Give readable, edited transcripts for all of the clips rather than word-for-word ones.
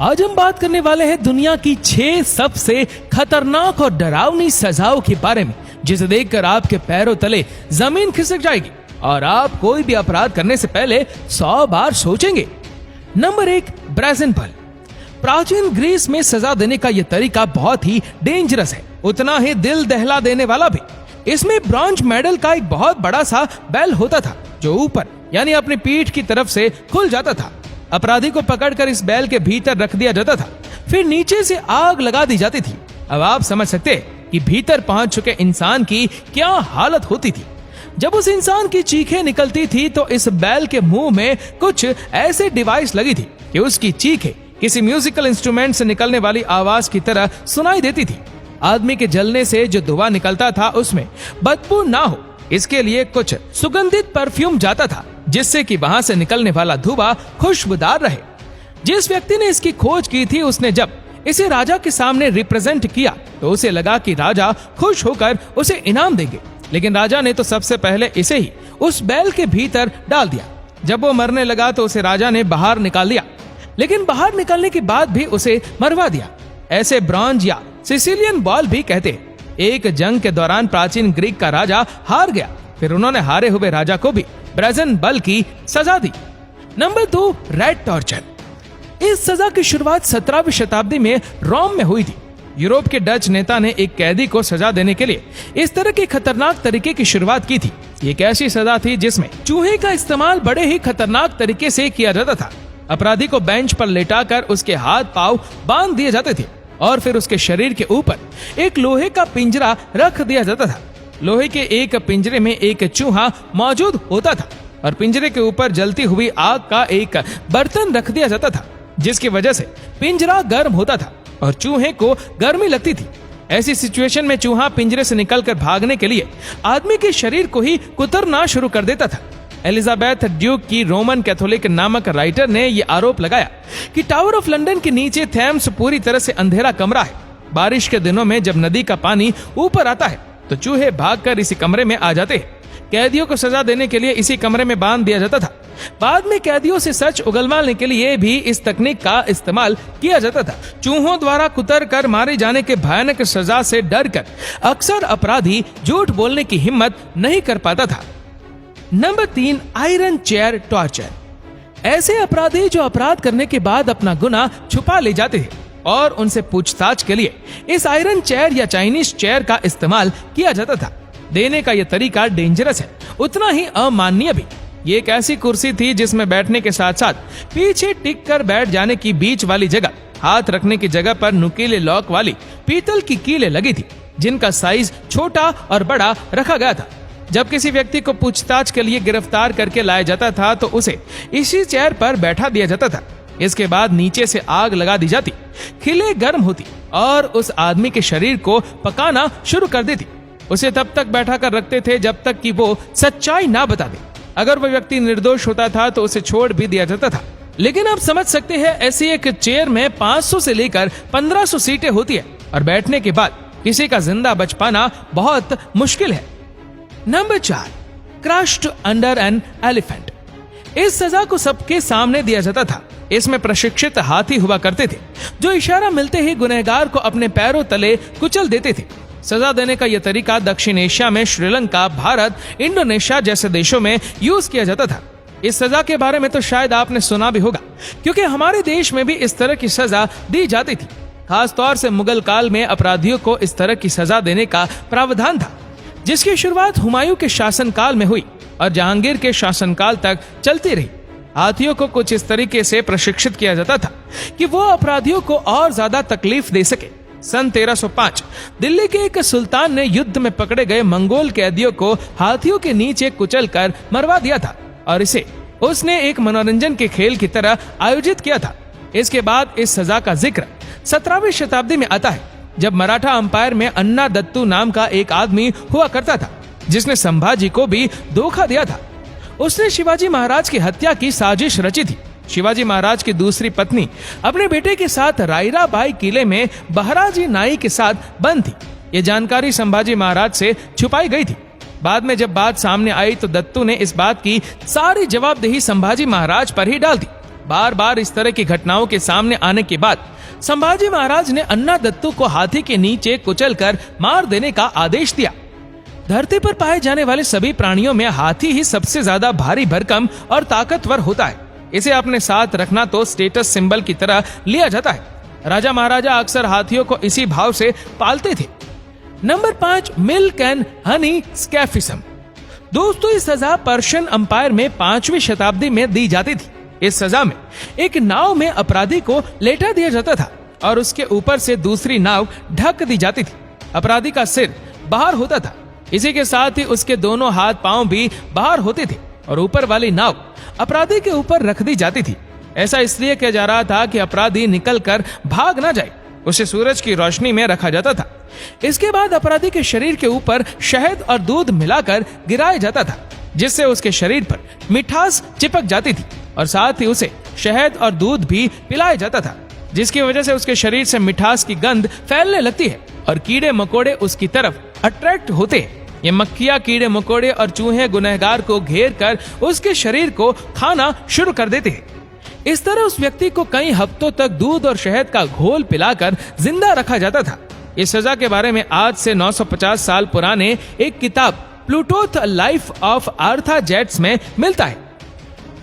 आज हम बात करने वाले हैं दुनिया की 6 सबसे खतरनाक और डरावनी सजाओं के बारे में, जिसे देखकर आपके पैरों तले जमीन खिसक जाएगी और आप कोई भी अपराध करने से पहले 100 बार सोचेंगे। नंबर 1, ब्राज़न बल। प्राचीन ग्रीस में सजा देने का यह तरीका बहुत ही डेंजरस है, उतना ही दिल दहला देने वाला भी। इसमें ब्रॉन्ज मेडल का एक बहुत बड़ा सा बेल होता था जो ऊपर यानी अपनी पीठ की तरफ से खुल जाता था। अपराधी को पकड़कर इस बैल के भीतर रख दिया जाता था, फिर नीचे से आग लगा दी जाती थी। अब आप समझ सकते हैं कि भीतर पहुंच चुके इंसान की क्या हालत होती थी। जब उस इंसान की चीखें निकलती थी तो इस बैल के मुंह में कुछ ऐसे डिवाइस लगी थी कि उसकी चीखें किसी म्यूजिकल इंस्ट्रूमेंट से निकलने वाली आवाज की तरह सुनाई देती थी। आदमी के जलने से जो धुआं निकलता था उसमें बदबू ना हो, इसके लिए कुछ सुगंधित परफ्यूम जाता था, जिससे कि वहां से निकलने वाला धुआं खुशबूदार रहे। जिस व्यक्ति ने इसकी खोज की थी, उसने जब इसे राजा के सामने रिप्रेजेंट किया तो उसे लगा कि राजा खुश होकर उसे इनाम देंगे, लेकिन राजा ने तो सबसे पहले इसे ही उस बैल के भीतर डाल दिया। जब वो मरने लगा तो उसे राजा ने बाहर निकाल लिया, लेकिन बाहर निकालने के बाद भी उसे मरवा दिया। ऐसे ब्रॉन्ज या सिसिलियन बॉल भी कहते हैं। एक जंग के दौरान प्राचीन ग्रीक का राजा हार गया, फिर उन्होंने हारे हुए राजा को भी ब्राज़न बल की सजा दी। Number 2, red torture. इस सजा की शुरुआत 17वीं शताब्दी में रोम में हुई थी। यूरोप के डच नेता ने एक कैदी को सजा देने के लिए इस तरह के खतरनाक तरीके की शुरुआत की थी। ये एक ऐसी सजा थी जिसमें चूहे का इस्तेमाल बड़े ही खतरनाक तरीके से किया जाता था। अपराधी को बेंच पर लेटाकर उसके हाथ पांव बांध दिए जाते थे और फिर उसके शरीर के ऊपर एक लोहे का पिंजरा रख दिया जाता था। लोहे के एक पिंजरे में एक चूहा मौजूद होता था और पिंजरे के ऊपर जलती हुई आग का एक बर्तन रख दिया जाता था, जिसकी वजह से पिंजरा गर्म होता था और चूहे को गर्मी लगती थी। ऐसी सिचुएशन में चूहा पिंजरे से निकलकर भागने के लिए आदमी के शरीर को ही कुतरना शुरू कर देता था। एलिजाबेथ ड्यूक की रोमन कैथोलिक नामक राइटर ने यह आरोप लगाया कि टावर ऑफ लंदन के नीचे थेम्स पूरी तरह से अंधेरा कमरा है। बारिश के दिनों में जब नदी का पानी ऊपर आता है तो चूहे भागकर इसी कमरे में आ जाते हैं। कैदियों को सजा देने के लिए इसी कमरे में बांध दिया जाता था। बाद में कैदियों से सच उगलवाने के लिए भी इस तकनीक का इस्तेमाल किया जाता था। चूहों द्वारा कुतर कर मारे जाने के भयानक सजा से डरकर अक्सर अपराधी झूठ बोलने की हिम्मत नहीं कर पाता था। Number 3, iron chair torture. ऐसे अपराधी जो अपराध करने के बाद अपना गुनाह छुपा ले जाते हैं और उनसे पूछताछ के लिए इस आयरन चेयर या चाइनीज चेयर का इस्तेमाल किया जाता था। देने का यह तरीका डेंजरस है, उतना ही अमाननीय भी। ये एक ऐसी कुर्सी थी जिसमें बैठने के साथ साथ पीछे टिक कर बैठ जाने की बीच वाली जगह हाथ रखने की जगह पर नुकीले लॉक वाली पीतल की कीलें लगी थी, जिनका साइज छोटा और बड़ा रखा गया था। जब किसी व्यक्ति को पूछताछ के लिए गिरफ्तार करके लाया जाता था तो उसे इसी चेयर पर बैठा दिया जाता था। इसके बाद नीचे से आग लगा दी जाती, खिले गर्म होती और उस आदमी के शरीर को पकाना शुरू कर देती। उसे तब तक बैठा कर रखते थे जब तक कि वो सच्चाई ना बता दे। अगर वह व्यक्ति निर्दोष होता था तो उसे छोड़ भी दिया जाता था। लेकिन आप समझ सकते हैं, ऐसी एक चेयर में 500 से लेकर 1500 सीटें होती है और बैठने के बाद किसी का जिंदा बच पाना बहुत मुश्किल है। Number 4, crushed under an elephant. इस सजा को सबके सामने दिया जाता था। इसमें प्रशिक्षित हाथी हुआ करते थे जो इशारा मिलते ही गुनहगार को अपने पैरों तले कुचल देते थे। सजा देने का यह तरीका दक्षिण एशिया में श्रीलंका, भारत, इंडोनेशिया जैसे देशों में यूज किया जाता था। इस सजा के बारे में तो शायद आपने सुना भी होगा, क्योंकि हमारे देश में भी इस तरह की सजा दी जाती थी। खास तौर से मुगल काल में अपराधियों को इस तरह की सजा देने का प्रावधान था, जिसकी शुरुआत हुमायूं के शासनकाल में हुई और जहांगीर के शासनकाल तक चलती रही। हाथियों को कुछ इस तरीके से प्रशिक्षित किया जाता था कि वो अपराधियों को और ज्यादा तकलीफ दे सके। सन 1305 दिल्ली के एक सुल्तान ने युद्ध में पकड़े गए मंगोल कैदियों को हाथियों के नीचे कुचलकर मरवा दिया था और इसे उसने एक मनोरंजन के खेल की तरह आयोजित किया था। इसके बाद इस सजा का जिक्र 17वीं शताब्दी में आता है, जब मराठा अंपायर में अन्ना दत्तू नाम का एक आदमी हुआ करता था, जिसने संभाजी को भी धोखा दिया था। उसने शिवाजी महाराज की हत्या की साजिश रची थी। शिवाजी महाराज की दूसरी पत्नी अपने बेटे के साथ रायराबाई किले में बहराजी नाई के साथ बंद थी। ये जानकारी संभाजी महाराज से छुपाई गई थी। बाद में जब बात सामने आई तो दत्तू ने इस बात की सारी जवाबदेही संभाजी महाराज पर ही डाल दी। बार बार इस तरह की घटनाओं के सामने आने के बाद संभाजी महाराज ने अन्नादत्तु को हाथी के नीचे कुचलकर मार देने का आदेश दिया। धरती पर पाए जाने वाले सभी प्राणियों में हाथी ही सबसे ज्यादा भारी भरकम और ताकतवर होता है। इसे अपने साथ रखना तो स्टेटस सिंबल की तरह लिया जाता है। राजा महाराजा अक्सर हाथियों को इसी भाव से पालते थे। Number 5, milk and honey scaphism. दोस्तों, इस सजा पर्शियन अंपायर में 5वीं शताब्दी में दी जाती थी। इस सजा में एक नाव में अपराधी को लेटा दिया जाता था और उसके ऊपर से दूसरी नाव ढक दी जाती थी। अपराधी का सिर बाहर होता था, इसी के साथ ही उसके दोनों हाथ पांव भी बाहर होते थे और ऊपर वाली नाव अपराधी के ऊपर रख दी जाती थी। ऐसा इसलिए किया जा रहा था कि अपराधी निकलकर भाग ना जाए। उसे सूरज की रोशनी में रखा जाता था। इसके बाद अपराधी के शरीर के ऊपर शहद और दूध मिलाकर गिराया जाता था, जिससे उसके शरीर पर मिठास चिपक जाती थी और साथ ही उसे शहद और दूध भी पिलाया जाता था, जिसकी वजह से उसके शरीर से मिठास की गंध फैलने लगती है और कीड़े मकोड़े उसकी तरफ अट्रैक्ट होते हैं। ये मक्खियां, कीड़े मकोड़े और चूहे गुनहगार को घेर कर उसके शरीर को खाना शुरू कर देते हैं। इस तरह उस व्यक्ति को कई हफ्तों तक दूध और शहद का घोल पिलाकर जिंदा रखा जाता था। इस सजा के बारे में आज से 950 साल पुराने एक किताब प्लूटोथ लाइफ ऑफ आर्थाजेट्स में मिलता है।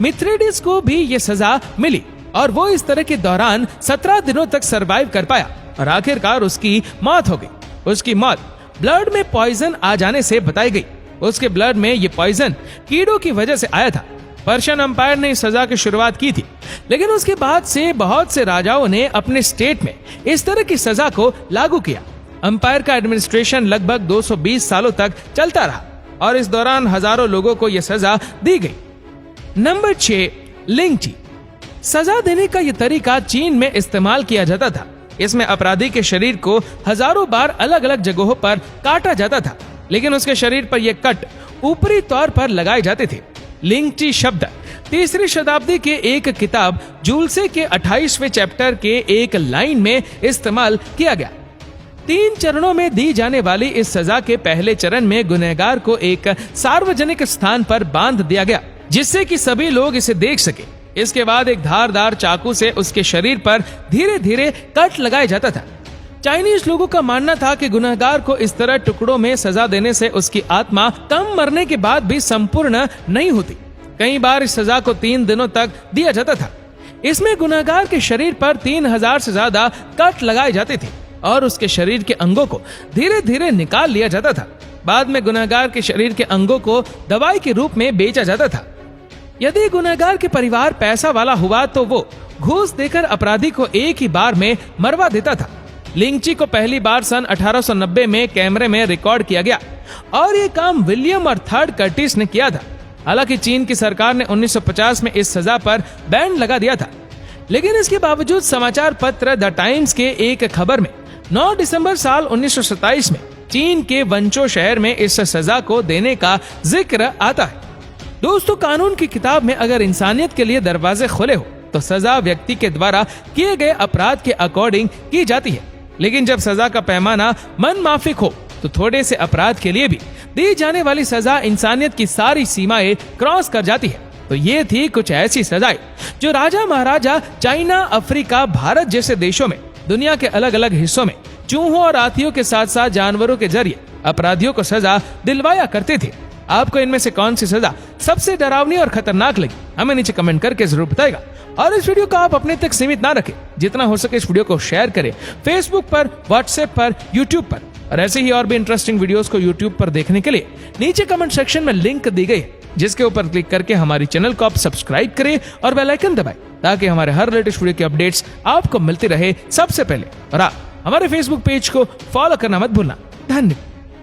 मिथ्रेडिस को भी ये सजा मिली और वो इस तरह के दौरान 17 दिनों तक सरवाइव कर पाया और आखिरकार उसकी मौत हो गई। उसकी मौत ब्लड में पॉइजन आ जाने से बताई गई। उसके ब्लड में ये पॉइजन कीड़ों की वजह से आया था। पर्शियन अंपायर ने इस सजा की शुरुआत की थी, लेकिन उसके बाद से बहुत से राजाओं ने अपने स्टेट में इस तरह की सजा को लागू किया। अंपायर का एडमिनिस्ट्रेशन लगभग 220 सालों तक चलता रहा और इस दौरान हजारों लोगों को यह सजा दी गई। नंबर 6, लिंची। सजा देने का यह तरीका चीन में इस्तेमाल किया जाता था। इसमें अपराधी के शरीर को हजारों बार अलग अलग जगहों पर काटा जाता था, लेकिन उसके शरीर पर यह कट ऊपरी तौर पर लगाए जाते थे। लिंची शब्द 3री शताब्दी के एक किताब जूल्से के 28वें चैप्टर के एक लाइन में इस्तेमाल किया गया। 3 चरणों में दी जाने वाली इस सजा के पहले चरण में गुनहगार को एक सार्वजनिक स्थान पर बांध दिया गया, जिससे कि सभी लोग इसे देख सके। इसके बाद एक धारदार चाकू से उसके शरीर पर धीरे धीरे कट लगाया जाता था। चाइनीज लोगों का मानना था कि गुनहगार को इस तरह टुकड़ों में सजा देने से उसकी आत्मा कम मरने के बाद भी संपूर्ण नहीं होती। कई बार इस सजा को 3 दिनों तक दिया जाता था। इसमें गुनहगार के शरीर पर 3000 से ज्यादा कट लगाए जाते थे और उसके शरीर के अंगों को धीरे धीरे निकाल लिया जाता था। बाद में गुनहगार के शरीर के अंगों को दवाई के रूप में बेचा जाता था। यदि गुनहगार के परिवार पैसा वाला हुआ तो वो घूस देकर अपराधी को एक ही बार में मरवा देता था। लिंची को पहली बार सन 1890 में कैमरे में रिकॉर्ड किया गया और ये काम विलियम और 3rd कर्टिस ने किया था। हालांकि चीन की सरकार ने 1950 में इस सजा पर बैन लगा दिया था, लेकिन इसके बावजूद समाचार पत्र द टाइम्स के एक खबर में 9 दिसंबर साल 1927 में चीन के वंचो शहर में इस सजा को देने का जिक्र आता है। दोस्तों, कानून की किताब में अगर इंसानियत के लिए दरवाजे खुले हो तो सजा व्यक्ति के द्वारा किए गए अपराध के अकॉर्डिंग की जाती है, लेकिन जब सजा का पैमाना मन माफिक हो तो थोड़े से अपराध के लिए भी दी जाने वाली सजा इंसानियत की सारी सीमाएं क्रॉस कर जाती है। तो ये थी कुछ ऐसी सजाएं जो राजा महाराजा चाइना, अफ्रीका, भारत जैसे देशों में दुनिया के अलग अलग हिस्सों में चूहों और हाथियों के साथ साथ जानवरों के जरिए अपराधियों को सजा दिलवाया करते थे। आपको इनमें से कौन सी सजा सबसे डरावनी और खतरनाक लगी, हमें नीचे कमेंट करके जरूर बताएगा। और इस वीडियो को आप अपने तक सीमित ना रखें, जितना हो सके इस वीडियो को शेयर करें फेसबुक पर, व्हाट्सएप पर, यूट्यूब पर। और ऐसे ही और भी इंटरेस्टिंग वीडियोस को यूट्यूब पर देखने के लिए नीचे कमेंट सेक्शन में लिंक दी गई है, जिसके ऊपर क्लिक करके हमारी चैनल को आप सब्सक्राइब करें और बेल आइकन दबाएं, ताकि हमारे हर लेटेस्ट वीडियो की अपडेट्स आपको मिलती रहे सबसे पहले। और आप हमारे फेसबुक पेज को फॉलो करना मत भूलना। धन्यवाद।